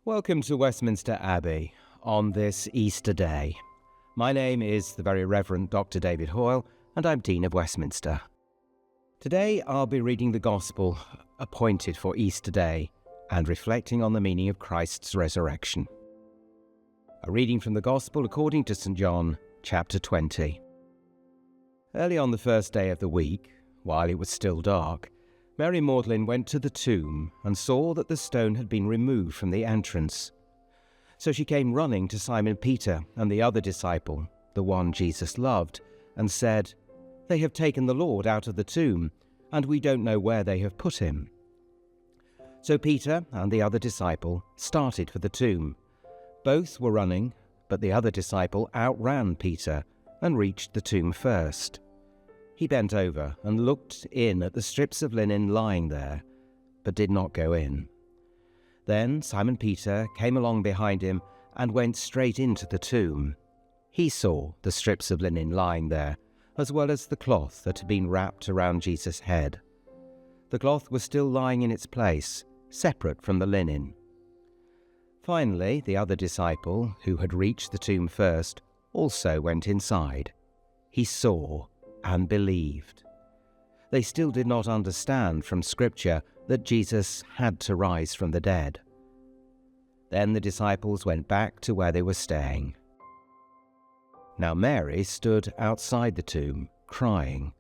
Welcome to Westminster Abbey on this Easter day. My name is the very Reverend Dr. David Hoyle, and I'm Dean of Westminster. Today I'll be reading the Gospel appointed for Easter Day and reflecting on the meaning of Christ's resurrection. A reading from the Gospel according to St. John, chapter 20. Early on the first day of the week, while it was still dark, Mary Magdalene went to the tomb and saw that the stone had been removed from the entrance. So she came running to Simon Peter and the other disciple, the one Jesus loved, and said, "They have taken the Lord out of the tomb, and we don't know where they have put him." So Peter and the other disciple started for the tomb. Both were running, but the other disciple outran Peter and reached the tomb first. He bent over and looked in at the strips of linen lying there, but did not go in. Then Simon Peter came along behind him and went straight into the tomb. He saw the strips of linen lying there, as well as the cloth that had been wrapped around Jesus' head. The cloth was still lying in its place, separate from the linen. Finally, the other disciple, who had reached the tomb first, also went inside. He saw and believed. They still did not understand from Scripture that Jesus had to rise from the dead. Then the disciples went back to where they were staying. Now Mary stood outside the tomb, crying.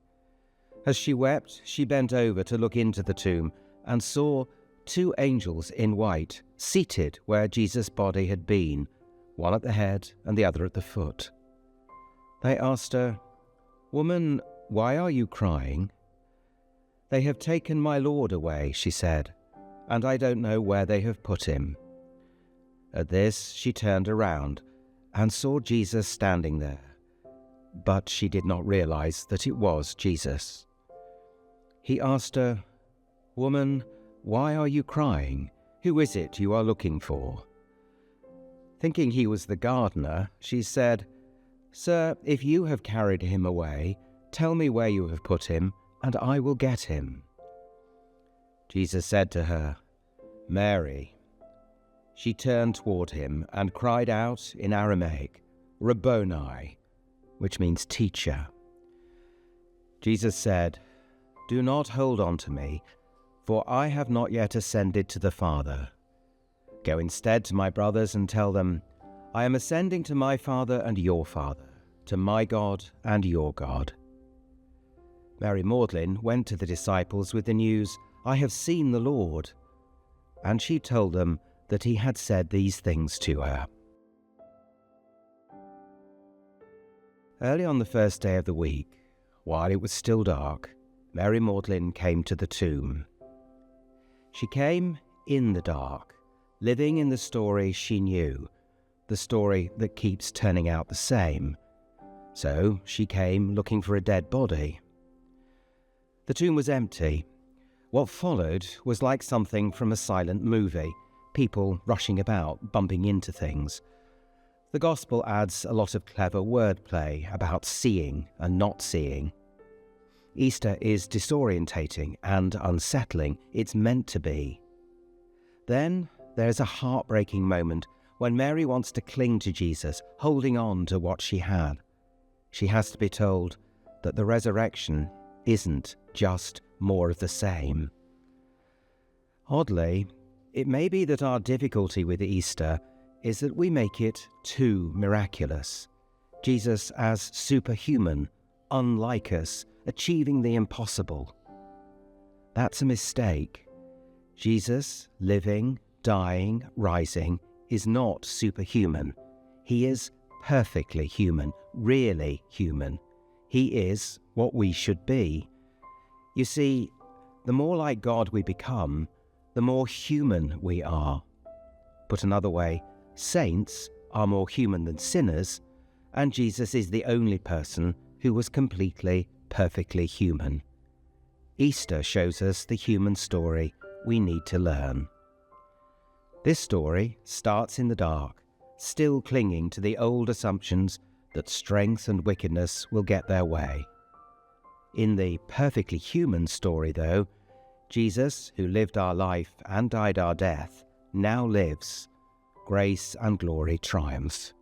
As she wept, she bent over to look into the tomb and saw two angels in white seated where Jesus' body had been, one at the head and the other at the foot. They asked her, "Woman, why are you crying?" "They have taken my Lord away," she said, "and I don't know where they have put him." At this she turned around and saw Jesus standing there, but she did not realize that it was Jesus. He asked her, "Woman, why are you crying? Who is it you are looking for?" Thinking he was the gardener, she said, "Sir, if you have carried him away, tell me where you have put him, and I will get him." Jesus said to her, "Mary." She turned toward him and cried out in Aramaic, "Rabboni," which means teacher. Jesus said, "Do not hold on to me, for I have not yet ascended to the Father. Go instead to my brothers and tell them, I am ascending to my Father and your Father, to my God and your God." Mary Magdalene went to the disciples with the news, "I have seen the Lord," and she told them that he had said these things to her. Early on the first day of the week, while it was still dark, Mary Magdalene came to the tomb. She came in the dark, living in the story she knew, the story that keeps turning out the same. So she came looking for a dead body. The tomb was empty. What followed was like something from a silent movie, people rushing about, bumping into things. The Gospel adds a lot of clever wordplay about seeing and not seeing. Easter is disorientating and unsettling. It's meant to be. Then there's a heartbreaking moment when Mary wants to cling to Jesus, holding on to what she had. She has to be told that the resurrection isn't just more of the same. Oddly, it may be that our difficulty with Easter is that we make it too miraculous. Jesus as superhuman, unlike us, achieving the impossible. That's a mistake. Jesus, living, dying, rising, is not superhuman. He is perfectly human, really human. He is what we should be. You see, the more like God we become, the more human we are. Put another way, saints are more human than sinners, and Jesus is the only person who was completely, perfectly human. Easter shows us the human story we need to learn. This story starts in the dark, still clinging to the old assumptions that strength and wickedness will get their way. In the perfectly human story, though, Jesus, who lived our life and died our death, now lives, grace and glory triumph.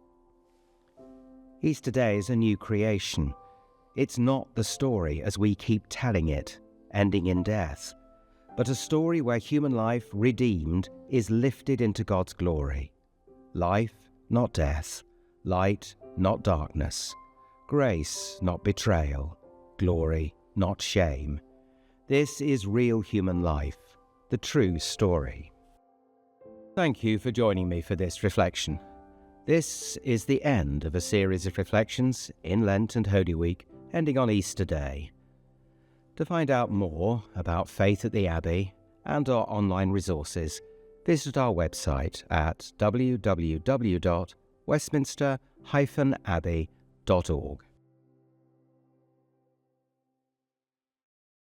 Easter Day is a new creation. It's not the story as we keep telling it, ending in death, but a story where human life, redeemed, is lifted into God's glory. Life, not death. Light, not darkness. Grace, not betrayal. Glory, not shame. This is real human life, the true story. Thank you for joining me for this reflection. This is the end of a series of reflections in Lent and Holy Week, ending on Easter Day. To find out more about faith at the Abbey and our online resources, visit our website at www.westminster-abbey.org.